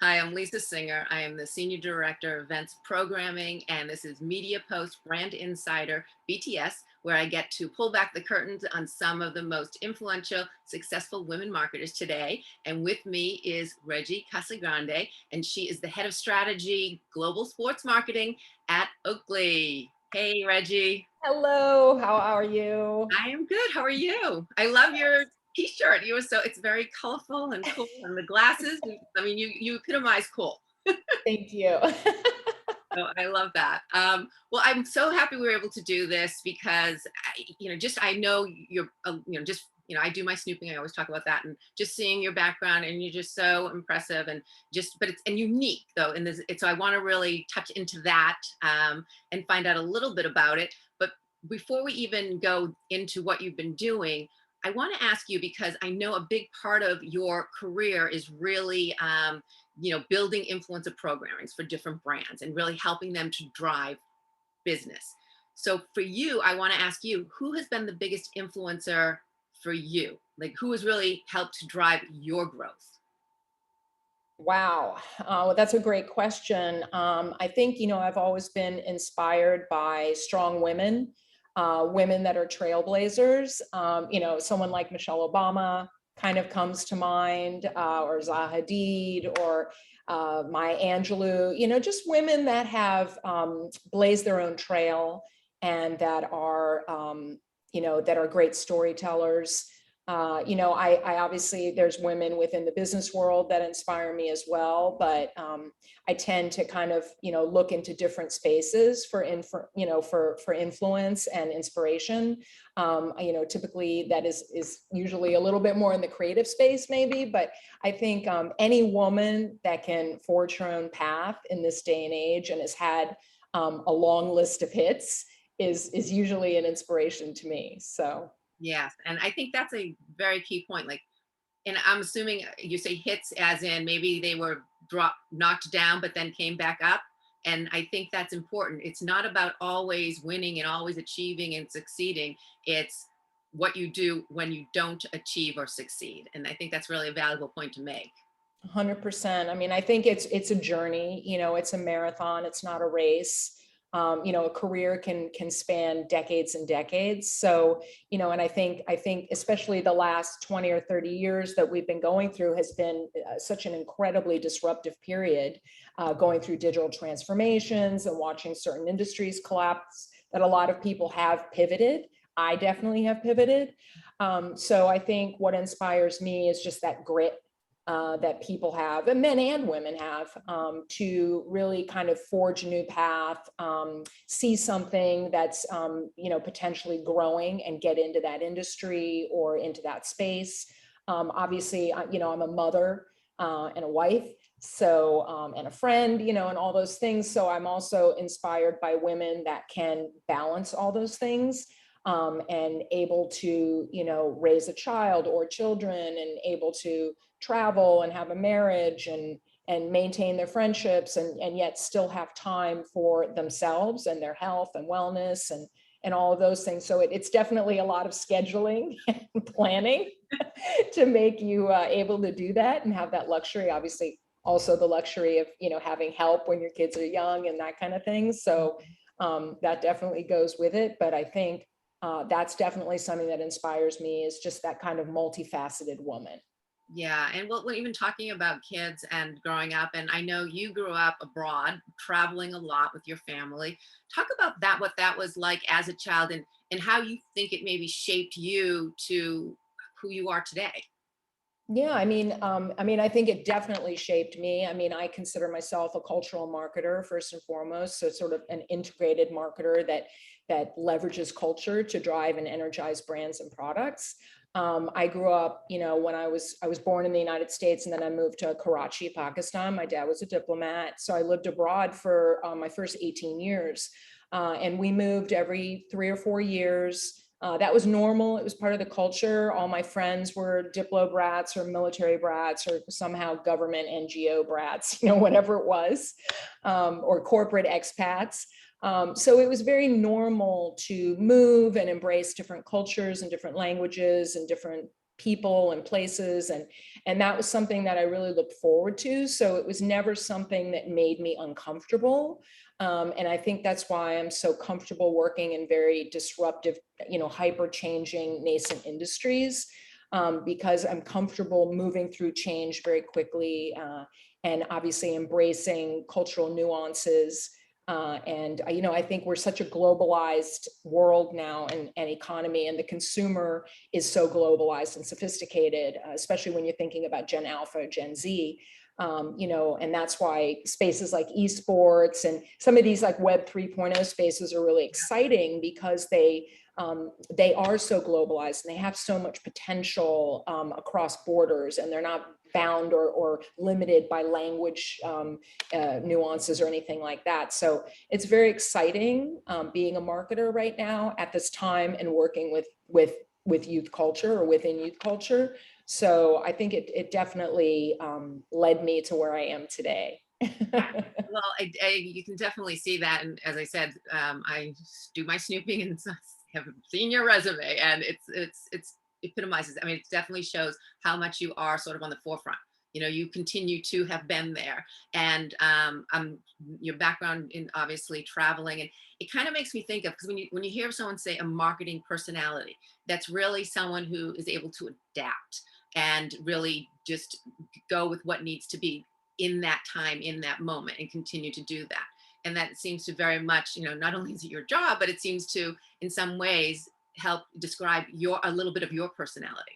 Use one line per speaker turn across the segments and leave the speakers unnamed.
Hi, I'm Lisa Singer. I am the Senior Director of Events Programming, and this is Media Post Brand Insider, BTS, where I get to pull back the curtains on some of the most influential, successful women marketers today. And with me is Reggie Casagrande, and she is the Head of Strategy Global Sports Marketing at Oakley. Hey, Reggie.
Hello, how are you?
I am good. How are you? I love your t-shirt. It's very colorful and cool. And the glasses, I mean, you epitomize cool.
Thank you.
So I love that. Well, I'm so happy we were able to do this because, I know you're, I do my snooping. I always talk about that, and just seeing your background, and you're just so impressive, and but it's and unique though. And so I want to really touch into that and find out a little bit about it. But before we even go into what you've been doing, I want to ask you because I know a big part of your career is really building influencer programmings for different brands and really helping them to drive business. So for you, I want to ask you, who has been the biggest influencer for you? Like, who has really helped to drive your growth?
Wow. Well, that's a great question. I think, I've always been inspired by strong women, women that are trailblazers. Someone like Michelle Obama kind of comes to mind, or Zaha Hadid, or Maya Angelou, just women that have blazed their own trail and that are great storytellers. I obviously there's women within the business world that inspire me as well, but I tend to kind of look into different spaces for influence and inspiration. Typically that is usually a little bit more in the creative space, maybe, but I think any woman that can forge her own path in this day and age and has had a long list of hits is usually an inspiration to me. So.
Yes, and I think that's a very key point. Like, and I'm assuming you say hits as in maybe they were knocked down, but then came back up. And I think that's important. It's not about always winning and always achieving and succeeding. It's what you do when you don't achieve or succeed. And I think that's really a valuable point to make.
100%. I mean, I think it's a journey. It's a marathon. It's not a race. A career can span decades and decades. So, and I think especially the last 20 or 30 years that we've been going through has been such an incredibly disruptive period, going through digital transformations and watching certain industries collapse. That a lot of people have pivoted. I definitely have pivoted. So I think what inspires me is just that grit that people have, and men and women have, to really kind of forge a new path, see something that's potentially growing and get into that industry or into that space. Obviously, I'm a mother and a wife, so and a friend, and all those things. So I'm also inspired by women that can balance all those things. And able to, raise a child or children, and able to travel and have a marriage and maintain their friendships, and yet still have time for themselves and their health and wellness and all of those things. So it's definitely a lot of scheduling and planning to make you able to do that and have that luxury. Obviously, also the luxury of having help when your kids are young and that kind of thing. So that definitely goes with it. But I think that's definitely something that inspires me, is just that kind of multifaceted woman.
Yeah, and we're even talking about kids and growing up, and I know you grew up abroad, traveling a lot with your family. Talk about that, what that was like as a child, and how you think it maybe shaped you to who you are today.
Yeah, I mean, I think it definitely shaped me. I mean, I consider myself a cultural marketer first and foremost, so sort of an integrated marketer that leverages culture to drive and energize brands and products. I grew up, when I was born in the United States, and then I moved to Karachi, Pakistan. My dad was a diplomat, so I lived abroad for my first 18 years, and we moved every 3 or 4 years. That was normal. It was part of the culture. All my friends were Diplo brats or military brats or somehow government NGO brats, whatever it was, or corporate expats. So it was very normal to move and embrace different cultures and different languages and different people and places, and that was something that I really looked forward to. So it was never something that made me uncomfortable. And I think that's why I'm so comfortable working in very disruptive, hyper changing nascent industries, because I'm comfortable moving through change very quickly, and obviously embracing cultural nuances. And I think we're such a globalized world now, and economy, and the consumer is so globalized and sophisticated, especially when you're thinking about Gen Alpha, Gen Z. And that's why spaces like esports and some of these like Web 3.0 spaces are really exciting, because they are so globalized and they have so much potential across borders, and they're not bound or limited by language nuances or anything like that. So it's very exciting being a marketer right now at this time, and working with youth culture, or within youth culture. So I think it definitely led me to where I am today.
Well, you can definitely see that. And as I said, I do my snooping and have seen your resume, and it's epitomizes. I mean, it definitely shows how much you are sort of on the forefront. You continue to have been there, and your background in obviously traveling, and it kind of makes me think of, because when you hear someone say a marketing personality, that's really someone who is able to adapt and really just go with what needs to be in that time, in that moment, and continue to do that. And that seems to very much, not only is it your job, but it seems to in some ways help describe a little bit of your personality.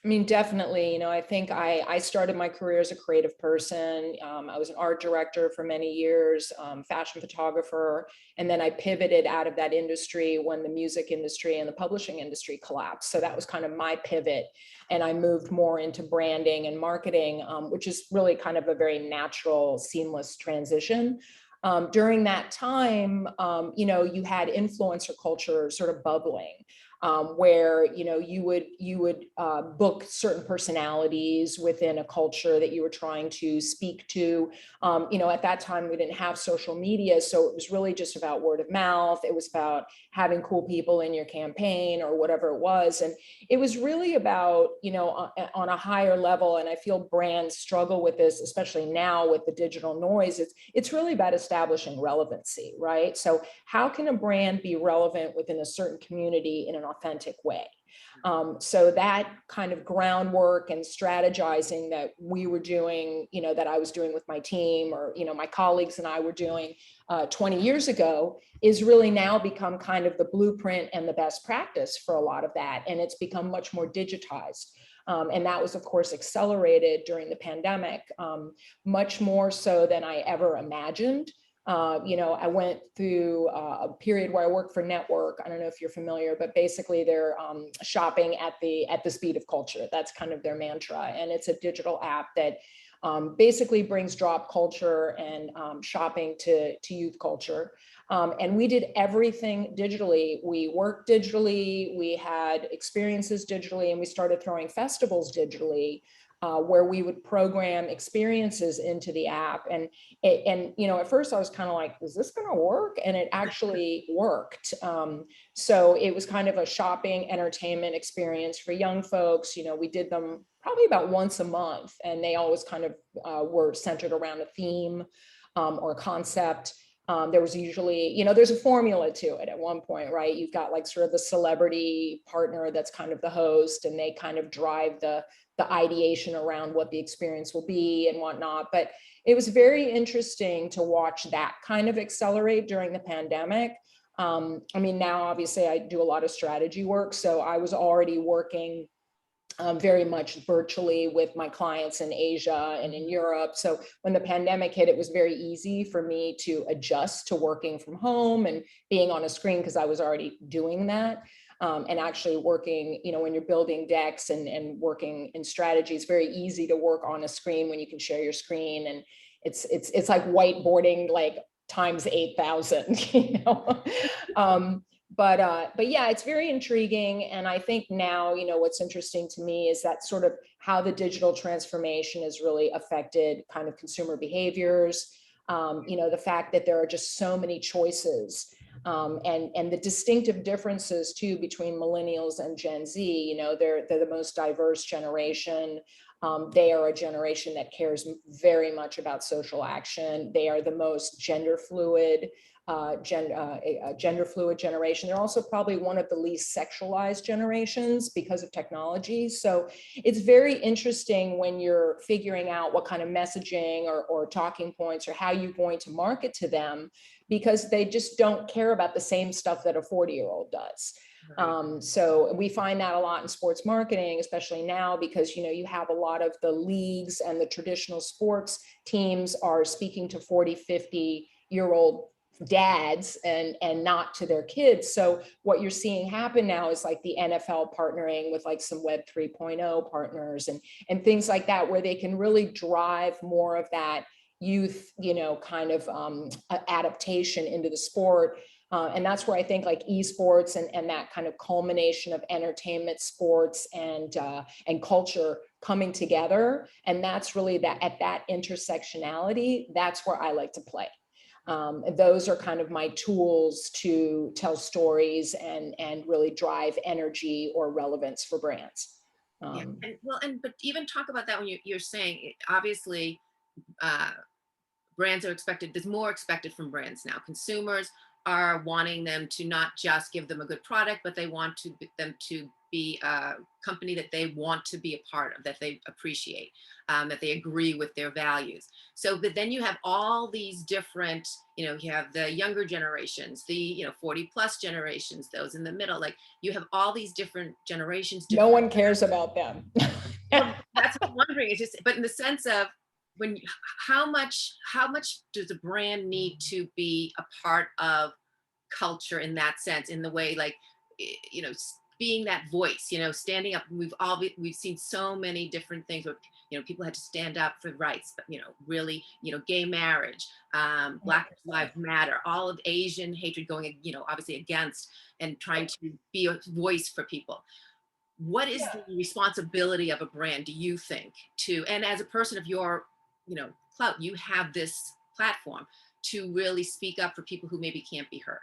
I mean, definitely. I think I started my career as a creative person. I was an art director for many years, fashion photographer, and then I pivoted out of that industry when the music industry and the publishing industry collapsed. So that was kind of my pivot, and I moved more into branding and marketing, which is really kind of a very natural, seamless transition. During that time, you had influencer culture sort of bubbling. Where you would book certain personalities within a culture that you were trying to speak to. At that time we didn't have social media, so it was really just about word of mouth. It was about having cool people in your campaign or whatever it was, and it was really about on a higher level. And I feel brands struggle with this, especially now with the digital noise. It's really about establishing relevancy, right? So how can a brand be relevant within a certain community in an authentic way? So that kind of groundwork and strategizing that we were doing, that I was doing with my team, or, my colleagues and I were doing 20 years ago, is really now become kind of the blueprint and the best practice for a lot of that. And it's become much more digitized. And that was, of course, accelerated during the pandemic, much more so than I ever imagined. I went through a period where I worked for Network. I don't know if you're familiar, but basically they're shopping at the speed of culture. That's kind of their mantra. And it's a digital app that basically brings drop culture and shopping to youth culture. And we did everything digitally. We worked digitally, we had experiences digitally, and we started throwing festivals digitally. Where we would program experiences into the app. And at first I was kind of like, is this going to work? And it actually worked. So it was kind of a shopping entertainment experience for young folks. We did them probably about once a month, and they always kind of were centered around a theme or concept. There was usually, there's a formula to it at one point, right? You've got like sort of the celebrity partner that's kind of the host, and they kind of drive the ideation around what the experience will be and whatnot. But it was very interesting to watch that kind of accelerate during the pandemic. Now obviously I do a lot of strategy work, so I was already working very much virtually with my clients in Asia and in Europe. So when the pandemic hit, it was very easy for me to adjust to working from home and being on a screen, because I was already doing that. And actually working, when you're building decks and working in strategy, it's very easy to work on a screen when you can share your screen. And it's like whiteboarding, like times 8,000, But yeah, it's very intriguing. And I think now, what's interesting to me is that sort of how the digital transformation has really affected kind of consumer behaviors. The fact that there are just so many choices And the distinctive differences too between millennials and Gen Z, you know, they're the most diverse generation. They are a generation that cares very much about social action. They are the most gender fluid, gender fluid generation. They're also probably one of the least sexualized generations because of technology. So it's very interesting when you're figuring out what kind of messaging or talking points or how you're going to market to them, because they just don't care about the same stuff that a 40-year-old does.
Right.
So we find that a lot in sports marketing, especially now, because, you know, you have a lot of the leagues and the traditional sports teams are speaking to 40, 50-year-old dads and not to their kids. So what you're seeing happen now is like the NFL partnering with like some Web 3.0 partners and things like that, where they can really drive more of that youth, you know, kind of adaptation into the sport. And that's where I think like esports and that kind of culmination of entertainment, sports, and culture coming together. And that's really that at that intersectionality, that's where I like to play. Those are kind of my tools to tell stories and really drive energy or relevance for brands.
Yeah. And well, and but even talk about that when you're saying obviously uh, brands are expected, there's more expected from brands now. Consumers are wanting them to not just give them a good product, but they want them to be a company that they want to be a part of, that they appreciate, that they agree with their values. So but then you have all these different, you know, you have the younger generations, the, you know, 40 plus generations, those in the middle, like you have all these different generations,
No
different.
one cares about them.
Well, that's what I'm wondering. It's just, but in the sense of when, how much does a brand need to be a part of culture in that sense, in the way like, you know, being that voice, you know, standing up. We've seen so many different things where, you know, people had to stand up for rights, but, you know, really, you know, gay marriage, Black Lives Matter, all of Asian hatred going, you know, obviously against and trying to be a voice for people. What is the responsibility of a brand, do you think, to, and as a person of your, you know, clout, you have this platform to really speak up for people who maybe can't be heard?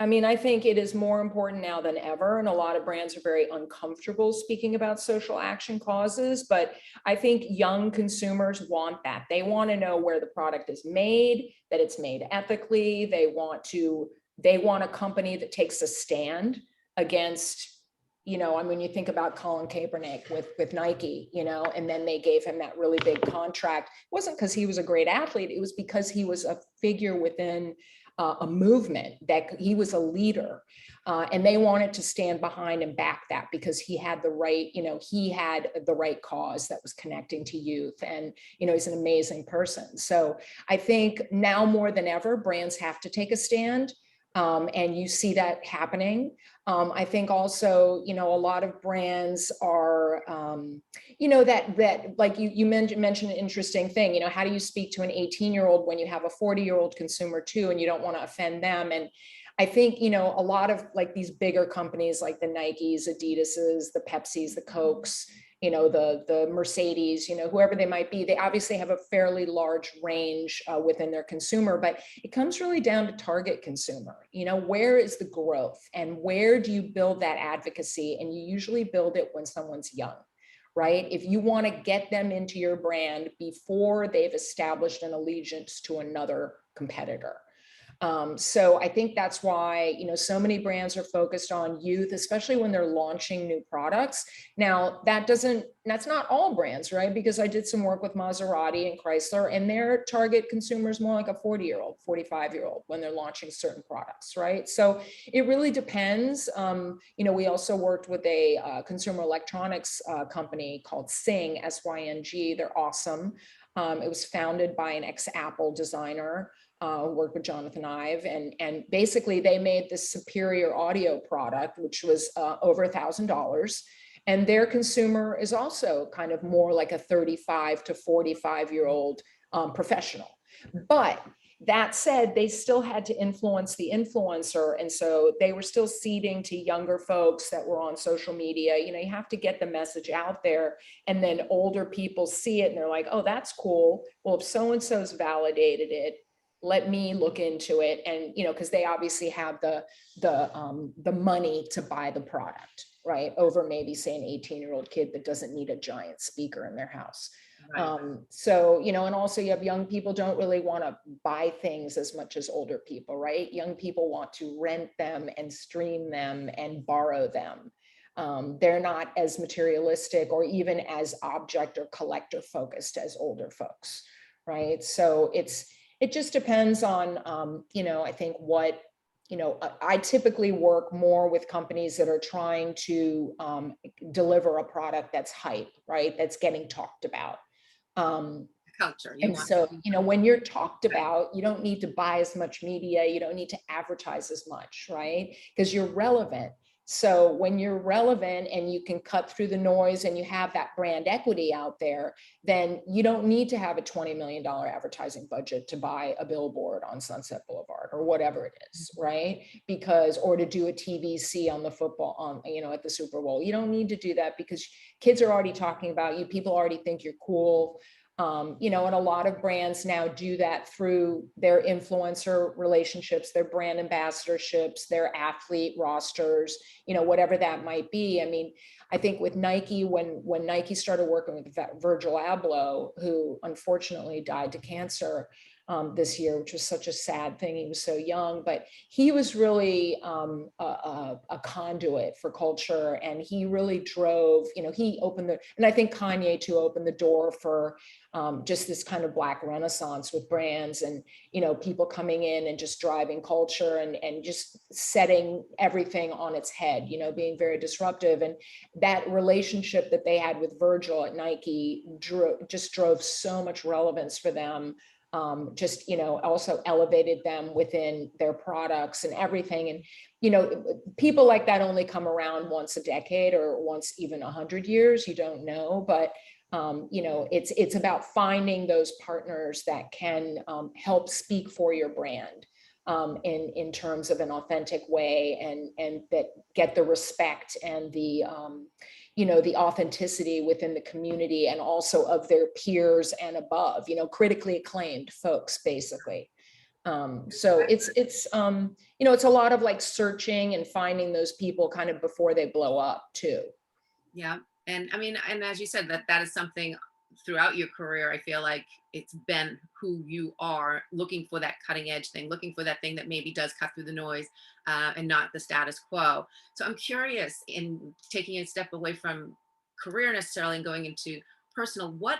I mean, I think it is more important now than ever. And a lot of brands are very uncomfortable speaking about social action causes. But I think young consumers want that. They want to know where the product is made, that it's made ethically. They want a company that takes a stand against, you know, I mean, you think about Colin Kaepernick with Nike, you know, and then they gave him that really big contract. It wasn't because he was a great athlete. It was because he was a figure within a movement, that he was a leader, and they wanted to stand behind and back that because he had the right, you know, he had the right cause that was connecting to youth, and you know, he's an amazing person. So I think now more than ever, brands have to take a stand. And you see that happening. I think also, you know, a lot of brands are, you know, that like you mentioned an interesting thing. You know, how do you speak to an 18-year-old when you have a 40-year-old consumer too, and you don't want to offend them? And I think, you know, a lot of like these bigger companies like the Nikes, Adidas's, the Pepsis, the Cokes, you know, the Mercedes, you know, whoever they might be, they obviously have a fairly large range within their consumer, but it comes really down to target consumer. You know, where is the growth and where do you build that advocacy? And you usually build it when someone's young, right? If you want to get them into your brand before they've established an allegiance to another competitor. So I think that's why, you know, so many brands are focused on youth, especially when they're launching new products. Now, that's not all brands, right? Because I did some work with Maserati and Chrysler, and their target consumer is more like a 40-year-old, 45-year-old when they're launching certain products, right? So it really depends. You know, we also worked with a consumer electronics company called Syng, SYNG. They're awesome. It was founded by an ex-Apple designer, worked with Jonathan Ive, and basically they made this superior audio product, which was over $1,000. And their consumer is also kind of more like a 35 to 45-year-old professional. But that said, they still had to influence the influencer. And so they were still seeding to younger folks that were on social media. You know, you have to get the message out there, and then older people see it and they're like, oh, that's cool. Well, if so-and-so's validated it, let me look into it. And, because they obviously have the money to buy the product, right? Over maybe say an 18-year-old kid that doesn't need a giant speaker in their house.
Right.
So, and also you have young people don't really want to buy things as much as older people, right? Young people want to rent them and stream them and borrow them. They're not as materialistic or even as object or collector focused as older folks, right? So it just depends on, I think what, I typically work more with companies that are trying to deliver a product that's hype, right? That's getting talked about.
Culture. You
And
want
so,
to,
when you're talked about, you don't need to buy as much media, you don't need to advertise as much, right? Because you're relevant. So when you're relevant and you can cut through the noise and you have that brand equity out there, then you don't need to have a $20 million advertising budget to buy a billboard on Sunset Boulevard or whatever it is, right? Because, or to do a TVC on the football, at the Super Bowl. You don't need to do that because kids are already talking about you. People already think you're cool. And a lot of brands now do that through their influencer relationships, their brand ambassadorships, their athlete rosters, whatever that might be. I mean, I think with Nike, when Nike started working with Virgil Abloh, who unfortunately died to cancer this year, which was such a sad thing. He was so young, but he was really a conduit for culture, and he really drove. He opened and I think Kanye too opened the door for just this kind of Black renaissance with brands and, people coming in and just driving culture and just setting everything on its head, being very disruptive. And that relationship that they had with Virgil at Nike just drove so much relevance for them. Also elevated them within their products and everything. And, people like that only come around once a decade or once even 100 years, you don't know, but it's about finding those partners that can help speak for your brand in terms of an authentic way, and that get the respect and the the authenticity within the community and also of their peers and above, critically acclaimed folks, basically. So it's a lot of like searching and finding those people kind of before they blow up too.
yeah. And I mean, and as you said, that is something throughout your career. I feel like it's been who you are, looking for that cutting edge thing, looking for that thing that maybe does cut through the noise, and not the status quo. So I'm curious, in taking a step away from career necessarily and going into personal, what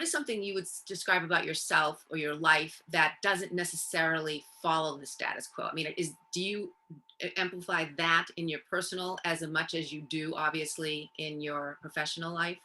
is something you would describe about yourself or your life that doesn't necessarily follow the status quo? I mean, do you amplify that in your personal as much as you do, obviously, in your professional life?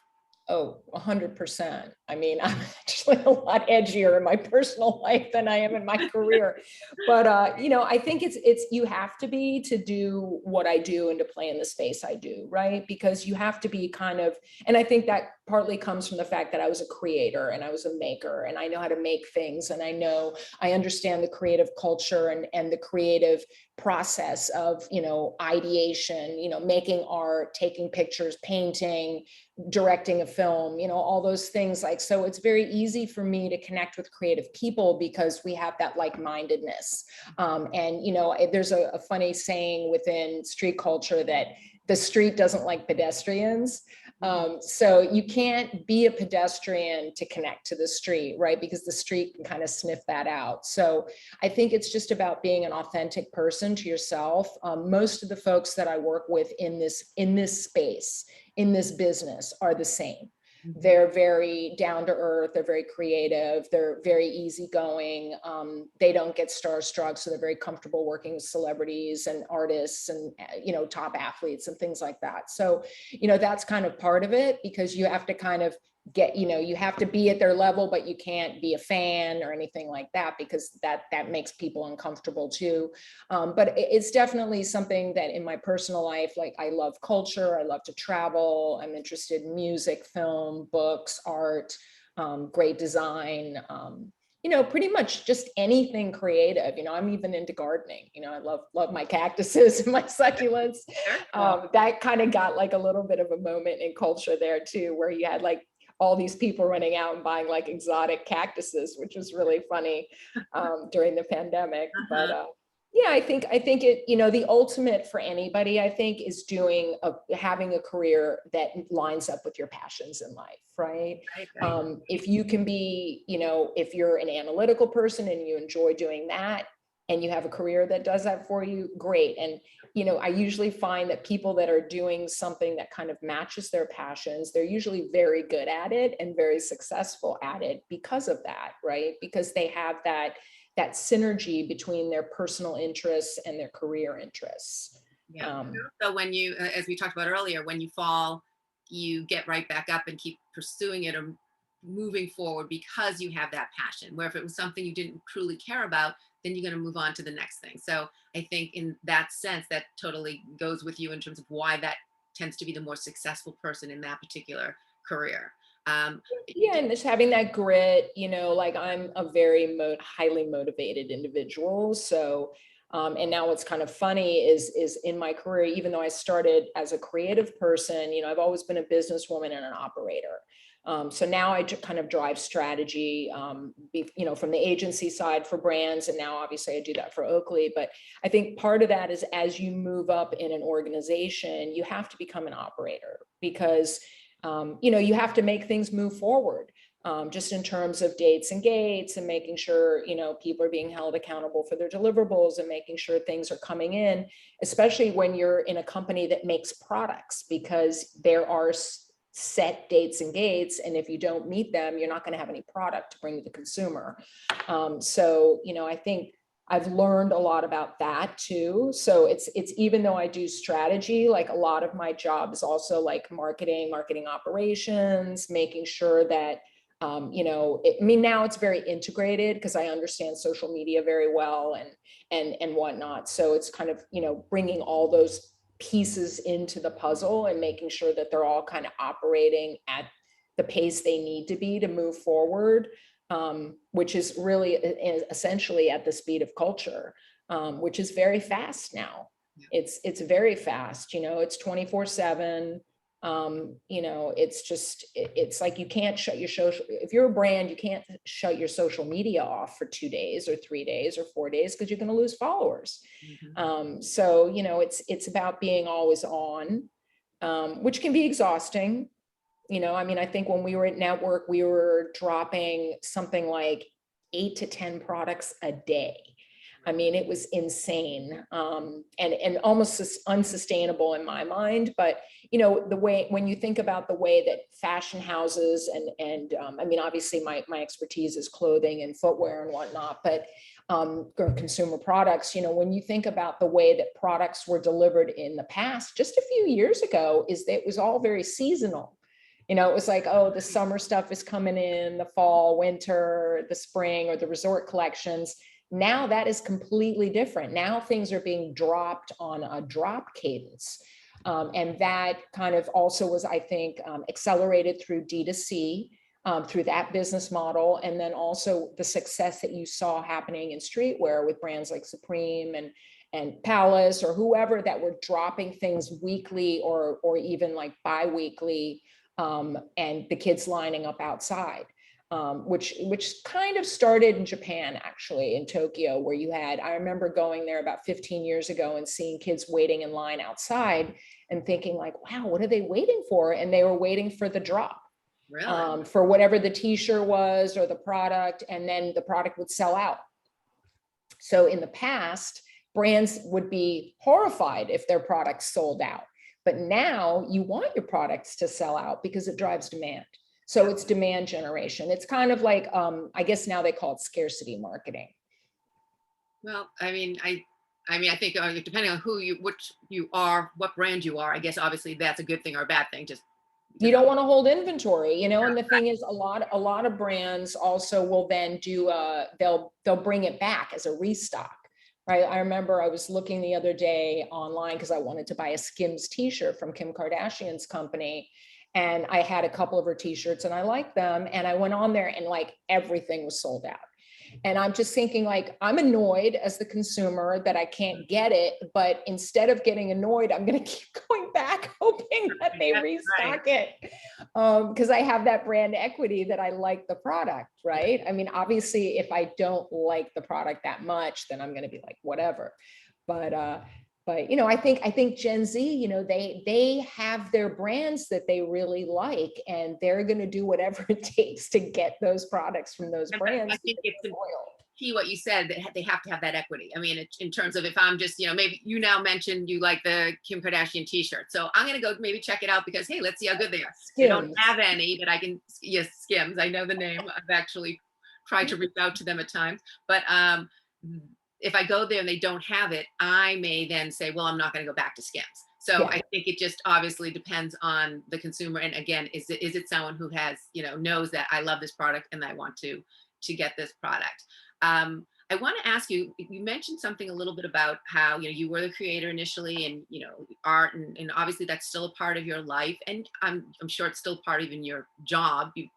Oh, 100%. I mean, I'm actually a lot edgier in my personal life than I am in my career. But I think it's you have to be to do what I do and to play in the space I do, right? Because you have to be kind of, and I think that partly comes from the fact that I was a creator and I was a maker and I know how to make things, and I understand the creative culture and the creative process of, ideation, making art, taking pictures, painting, directing a film, all those things. Like, so it's very easy for me to connect with creative people because we have that like-mindedness. And, there's a funny saying within street culture that the street doesn't like pedestrians. So you can't be a pedestrian to connect to the street, right? Because the street can kind of sniff that out. So I think it's just about being an authentic person to yourself. Most of the folks that I work with in this space, in this business, are the same. They're very down to earth. They're very creative. They're very easygoing. They don't get starstruck, so they're very comfortable working with celebrities and artists and top athletes and things like that. So that's kind of part of it, because you have to kind of get, you have to be at their level, but you can't be a fan or anything like that, because that makes people uncomfortable too. But it's definitely something that in my personal life, like, I love culture, I love to travel, I'm interested in music, film, books, art, great design, pretty much just anything creative. I'm even into gardening. I love my cactuses and my succulents. That kind of got like a little bit of a moment in culture there too, where you had like all these people running out and buying like exotic cactuses, which was really funny during the pandemic. But
Uh-huh.
yeah, I think it, the ultimate for anybody, I think, is having a career that lines up with your passions in life, right?
Right.
If you can be, if you're an analytical person and you enjoy doing that, and you have a career that does that for you, great. And I usually find that people that are doing something that kind of matches their passions, they're usually very good at it and very successful at it because of that, right? Because they have that synergy between their personal interests and their career interests.
Yeah.
Um,
So when you, as we talked about earlier, when you fall, you get right back up and keep pursuing it or moving forward because you have that passion. Where if it was something you didn't truly care about, then you're going to move on to the next thing. So I think in that sense, that totally goes with you in terms of why that tends to be the more successful person in that particular career. Um,
yeah, and just having that grit, like I'm a very highly motivated individual. So, and now what's kind of funny is in my career, even though I started as a creative person, I've always been a businesswoman and an operator. So now I kind of drive strategy, from the agency side for brands. And now obviously I do that for Oakley. But I think part of that is as you move up in an organization, you have to become an operator because you have to make things move forward, just in terms of dates and gates and making sure, people are being held accountable for their deliverables and making sure things are coming in, especially when you're in a company that makes products, because there are set dates and gates. And if you don't meet them, you're not going to have any product to bring to the consumer. So, I think I've learned a lot about that too. So it's even though I do strategy, like a lot of my job is also like marketing operations, making sure that now it's very integrated because I understand social media very well and whatnot. So it's kind of, bringing all those pieces into the puzzle and making sure that they're all kind of operating at the pace they need to be to move forward, which is really essentially at the speed of culture, which is very fast now. It's very fast, it's 24/7. It's like you can't shut your social, if you're a brand, you can't shut your social media off for 2 days or 3 days or 4 days because you're going to lose followers.
Mhm.
So it's about being always on, which can be exhausting. I think when we were at Network, we were dropping something like 8 to 10 products a day. I mean, it was insane, and almost unsustainable in my mind. But the way, when you think about the way that fashion houses and obviously my expertise is clothing and footwear and whatnot, but or consumer products. When you think about the way that products were delivered in the past, just a few years ago, is that it was all very seasonal. It was like, oh, the summer stuff is coming in, the fall, winter, the spring, or the resort collections. Now that is completely different. Now things are being dropped on a drop cadence. And that kind of also was, I think, accelerated through D2C, through that business model. And then also the success that you saw happening in streetwear with brands like Supreme and Palace or whoever that were dropping things weekly or even like bi-weekly, and the kids lining up outside, which kind of started in Japan, actually, in Tokyo, where I remember going there about 15 years ago and seeing kids waiting in line outside and thinking like, wow, what are they waiting for? And they were waiting for the drop,
Really?
for whatever the t-shirt was or the product, and then the product would sell out. So in the past, brands would be horrified if their products sold out. But now you want your products to sell out because it drives demand. So it's demand generation. It's kind of like, I guess now they call it scarcity marketing.
Well, I think depending on which you are, what brand you are, I guess obviously that's a good thing or a bad thing. Just
You don't want to hold inventory, and the thing is, a lot of brands also will then do they'll bring it back as a restock. Right. I remember I was looking the other day online because I wanted to buy a Skims t-shirt from Kim Kardashian's company. And I had a couple of her t-shirts and I liked them. And I went on there and like everything was sold out. And I'm just thinking, like, I'm annoyed as the consumer that I can't get it, but instead of getting annoyed, I'm going to keep going back hoping that they
That's right.
restock it, because I have that brand equity that I like the product, right? I mean, obviously, if I don't like the product that much, then I'm going to be like, whatever. But I think Gen Z, they have their brands that they really like, and they're going to do whatever it takes to get those products from those
I
brands
think
because
it's
they're loyal.
key what you said, that they have to have that equity. I mean, in terms of, if I'm just, maybe you now mentioned you like the Kim Kardashian t-shirt. So I'm going to go maybe check it out because, hey, let's see how good they are. They don't
Skims.
have any, but I can, yes, Skims. I know the name. I've actually tried to reach out to them at times. But if I go there and they don't have it, I may then say, well, I'm not going to go back to Skims. So
Yeah.
I think it just obviously depends on the consumer. And again, is it someone who has, knows that I love this product and I want to get this product. I want to ask you, you mentioned something a little bit about how, you were the creator initially, and, art, and obviously that's still a part of your life. And I'm sure it's still part of even your job. It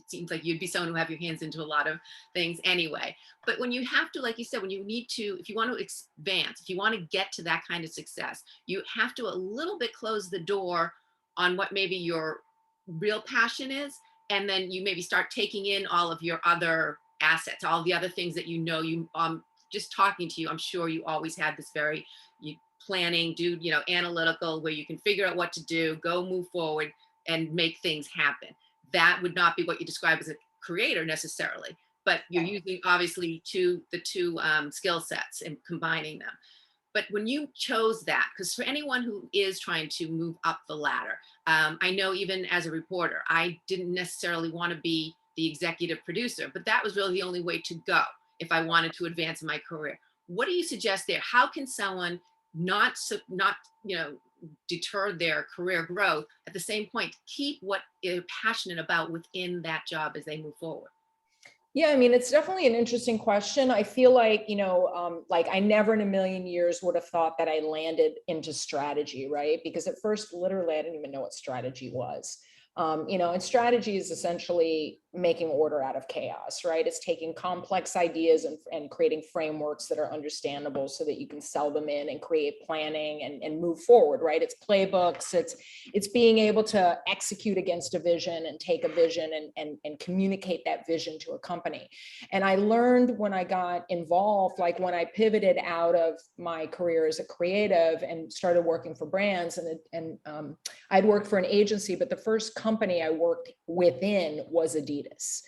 seems like you'd be someone who have your hands into a lot of things anyway. But when you have to, like you said, when you need to, if you want to advance, if you want to get to that kind of success, you have to a little bit close the door on what maybe your real passion is, and then you maybe start taking in all of your other assets, all the other things that just talking to you, I'm sure you always had this very planning, analytical, where you can figure out what to do, go move forward and make things happen. That would not be what you describe as a creator necessarily, but you're using obviously the two skill sets and combining them. But when you chose that, because for anyone who is trying to move up the ladder, I know even as a reporter, I didn't necessarily want to be the executive producer, but that was really the only way to go if I wanted to advance in my career. What do you suggest there? How can someone not deter their career growth, at the same point keep what they're passionate about within that job as they move forward?
Yeah, I mean, it's definitely an interesting question. I feel like, like I never in a million years would have thought that I landed into strategy, right? Because at first, literally, I didn't even know what strategy was. And strategy is essentially making order out of chaos, right? It's taking complex ideas and creating frameworks that are understandable so that you can sell them in and create planning and move forward, right? It's playbooks, it's being able to execute against a vision and take a vision and communicate that vision to a company. And I learned when I got involved, like when I pivoted out of my career as a creative and started working for brands, and I'd worked for an agency, but the first company I worked within was Adidas.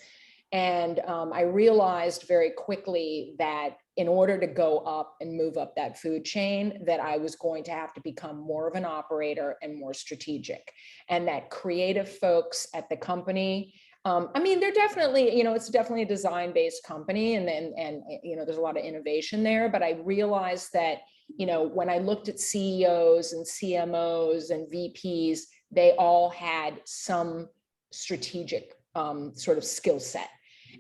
And I realized very quickly that in order to go up and move up that food chain, that I was going to have to become more of an operator and more strategic. And that creative folks at the company, I mean, they're definitely, it's definitely a design-based company, and there's a lot of innovation there. But I realized that, when I looked at CEOs and CMOs and VPs, they all had some strategic sort of skill set.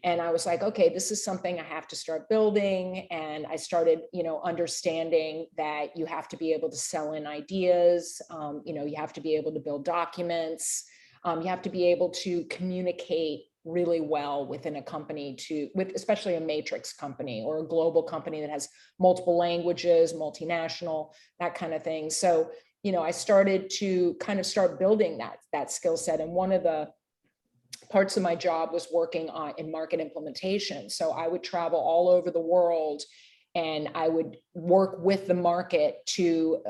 And I was like, okay, this is something I have to start building. And I started, understanding that you have to be able to sell in ideas. You have to be able to build documents. You have to be able to communicate really well within a company, especially a matrix company or a global company that has multiple languages, multinational, that kind of thing. So, I started to kind of start building that skill set. And one of the parts of my job was working in market implementation. So I would travel all over the world and I would work with the market to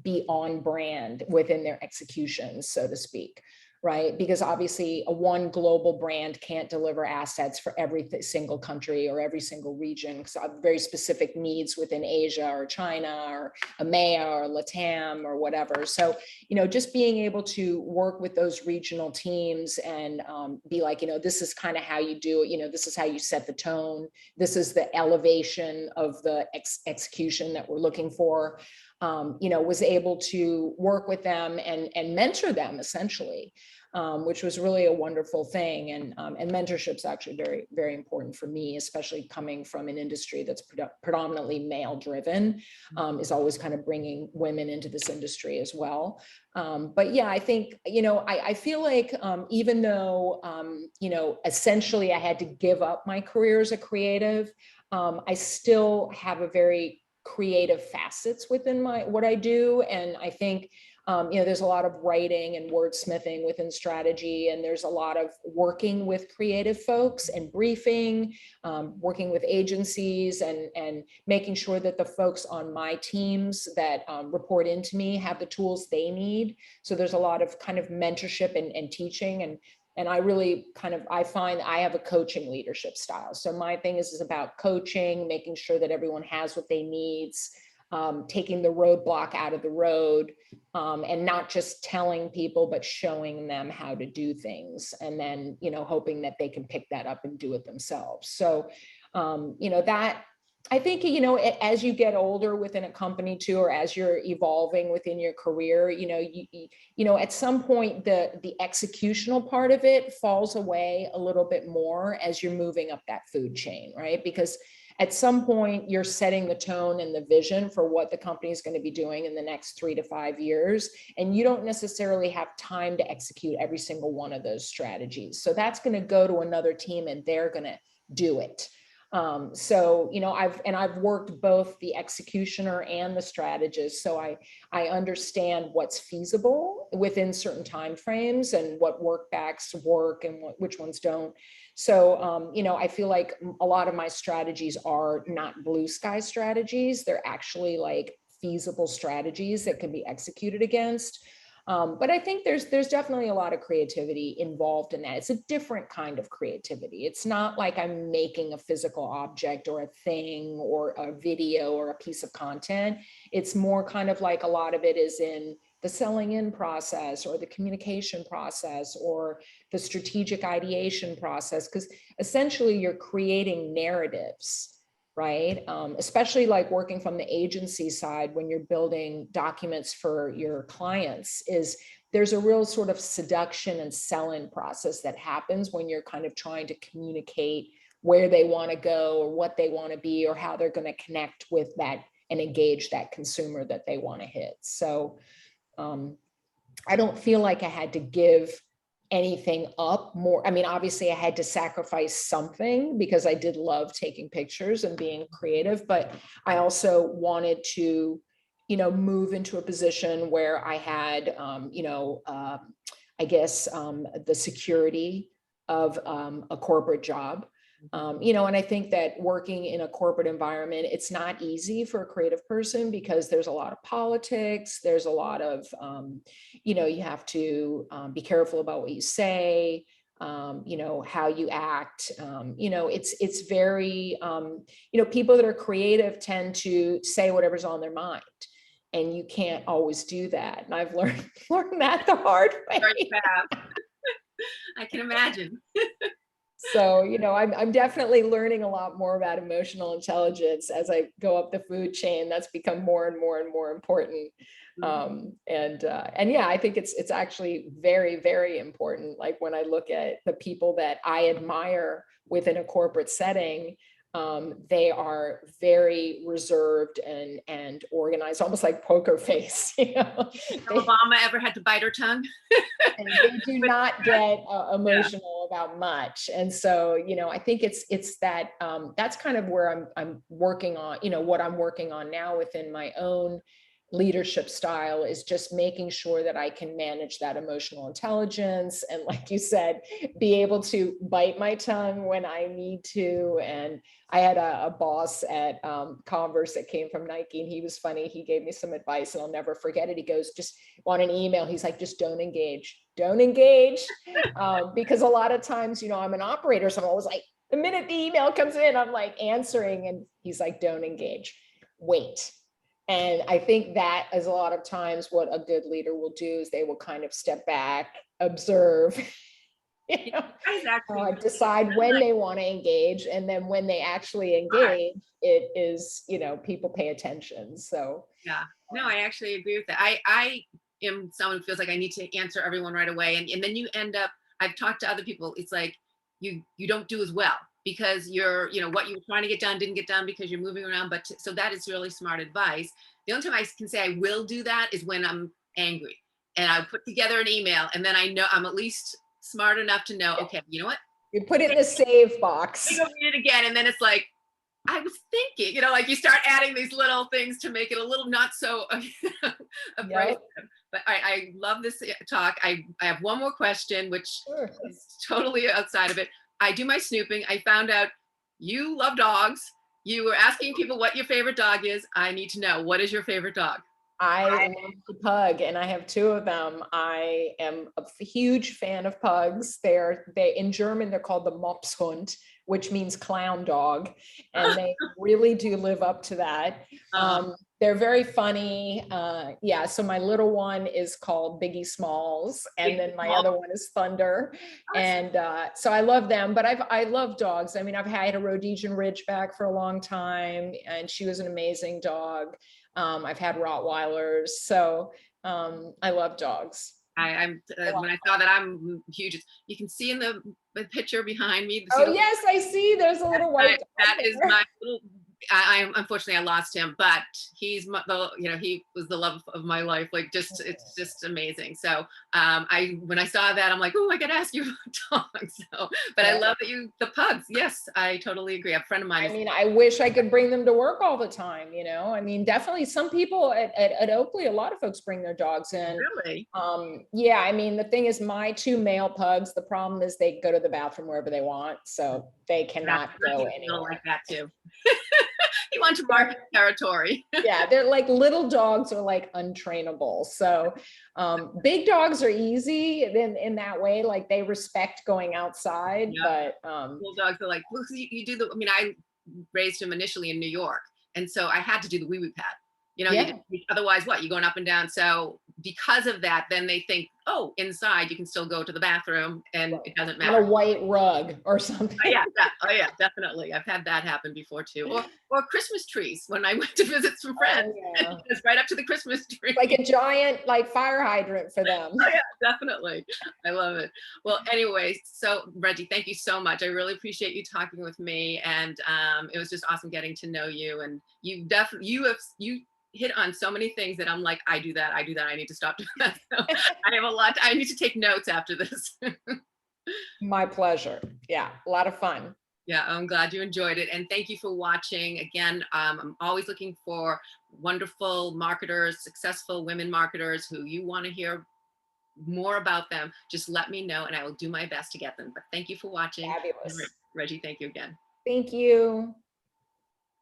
be on brand within their executions, so to speak. Right? Because obviously one global brand can't deliver assets for every single country or every single region, because I have very specific needs within Asia or China or EMEA or LATAM or whatever. So, just being able to work with those regional teams and be like, this is kind of how you do it. This is how you set the tone. This is the elevation of the execution that we're looking for. Was able to work with them and mentor them essentially. which was really a wonderful thing. And mentorship's actually very, very important for me, especially coming from an industry that's predominantly male driven, is always kind of bringing women into this industry as well. But yeah, I think, I feel like even though, essentially I had to give up my career as a creative, I still have a very creative facets within what I do. And I think, there's a lot of writing and wordsmithing within strategy, and there's a lot of working with creative folks and briefing, working with agencies, and making sure that the folks on my teams that report into me have the tools they need. So there's a lot of kind of mentorship and teaching, and I really I find I have a coaching leadership style. So my thing is about coaching, making sure that everyone has what they need, taking the roadblock out of the road, and not just telling people, but showing them how to do things. And then, hoping that they can pick that up and do it themselves. So, that, I think, as you get older within a company too, or as you're evolving within your career, at some point the executional part of it falls away a little bit more as you're moving up that food chain, right? Because at some point you're setting the tone and the vision for what the company is going to be doing in the next 3 to 5 years. And you don't necessarily have time to execute every single one of those strategies. So that's going to go to another team and they're going to do it. So, I've worked both the executioner and the strategist. So I understand what's feasible within certain timeframes and what workbacks work and which ones don't. So, I feel like a lot of my strategies are not blue sky strategies. They're actually like feasible strategies that can be executed against. But I think there's definitely a lot of creativity involved in that. It's a different kind of creativity. It's not like I'm making a physical object or a thing or a video or a piece of content. It's more kind of like a lot of it is in the selling in process or the communication process or the strategic ideation process, because essentially you're creating narratives, right? Especially like working from the agency side when you're building documents for your clients, is there's a real sort of seduction and sell-in process that happens when you're kind of trying to communicate where they want to go or what they want to be or how they're going to connect with that and engage that consumer that they want to hit. So I don't feel like I had to give anything up more. I mean, obviously I had to sacrifice something because I did love taking pictures and being creative, but I also wanted to, move into a position where I had, I guess, the security of a corporate job. And I think that working in a corporate environment, it's not easy for a creative person because there's a lot of politics. There's a lot of, you have to be careful about what you say, how you act. It's very, people that are creative tend to say whatever's on their mind. And you can't always do that. And I've learned that the hard way.
I can imagine.
So, I'm definitely learning a lot more about emotional intelligence as I go up the food chain. That's become more and more and more important. And yeah, I think it's actually very, very important. Like when I look at the people that I admire within a corporate setting, they are very reserved and organized, almost like poker face.
Obama ever had to bite her tongue?
And they do not get emotional about much. And so, I think it's that that's kind of where I'm working on, what I'm working on now within my own leadership style, is just making sure that I can manage that emotional intelligence. And like you said, be able to bite my tongue when I need to. And I had a boss at Converse that came from Nike, and he was funny. He gave me some advice and I'll never forget it. He goes, just on an email, he's like, just don't engage. Because a lot of times, I'm an operator. So I'm always like, the minute the email comes in, I'm like answering, and he's like, don't engage, wait. And I think that is a lot of times what a good leader will do is they will kind of step back, observe, decide when they want to engage. And then when they actually engage, it is, people pay attention. So
yeah, no, I actually agree with that. I am someone who feels like I need to answer everyone right away. And then you end up, I've talked to other people, it's like you don't do as well because you're, what you were trying to get done didn't get done because you're moving around. But so that is really smart advice. The only time I can say I will do that is when I'm angry and I put together an email and then I know I'm at least smart enough to know, okay, you know what?
You put it in the save box.
Go read it again. And then it's like, I was thinking, like you start adding these little things to make it a little not so abrasive.
Yep.
But I love this talk. I have one more question, which
Sure.
is totally outside of it. I do my snooping. I found out you love dogs. You were asking people what your favorite dog is. I need to know, what is your favorite dog?
I love the pug, and I have two of them. I am a huge fan of pugs. They in German they're called the Mopshund, which means clown dog, and they really do live up to that. They're very funny. Yeah, so my little one is called Biggie Smalls, and then my other one is Thunder. And so I love them, but I love dogs. I mean, I've had a Rhodesian Ridgeback for a long time, and she was an amazing dog. I've had Rottweilers, so I love dogs.
I'm when I saw that, I'm huge. You can see in the picture behind me.
Oh yes, I see. There's a little white.
That is my little. I unfortunately I lost him, but he's he was the love of my life. Like it's just amazing. So when I saw that, I'm like, oh, I gotta ask you about dogs. So, but I love that the pugs. Yes, I totally agree. A friend of mine.
I mean, I wish I could bring them to work all the time. I mean, definitely some people at Oakley, a lot of folks bring their dogs in.
Really?
Yeah, I mean, the thing is, my two male pugs, the problem is they go to the bathroom wherever they want, so they cannot go anywhere.
Like that too. You want to mark territory.
Yeah, they're like little dogs are like untrainable. So big dogs are easy in that way, like they respect going outside.
Yeah.
But
little dogs are like, well, you do the. I mean, I raised him initially in New York, and so I had to do the wee wee pad.
Yeah.
Otherwise, what, you're going up and down. So because of that, then they think, oh, inside you can still go to the bathroom, and it doesn't matter.
On a white rug or something.
Oh yeah, definitely. I've had that happen before too. Or Christmas trees when I went to visit some friends. It's right up to the Christmas tree.
Like a giant fire hydrant for them.
Oh yeah, definitely. I love it. Well, anyway, so Reggie, thank you so much. I really appreciate you talking with me, and it was just awesome getting to know you. And you hit on so many things that I'm like, I do that. I need to stop doing that. So I have a lot. I need to take notes after this.
My pleasure. Yeah, a lot of fun.
Yeah, I'm glad you enjoyed it. And thank you for watching. Again, I'm always looking for wonderful marketers, successful women marketers who you want to hear more about them. Just let me know and I will do my best to get them. But thank you for watching.
Fabulous.
Reggie, thank you again.
Thank you.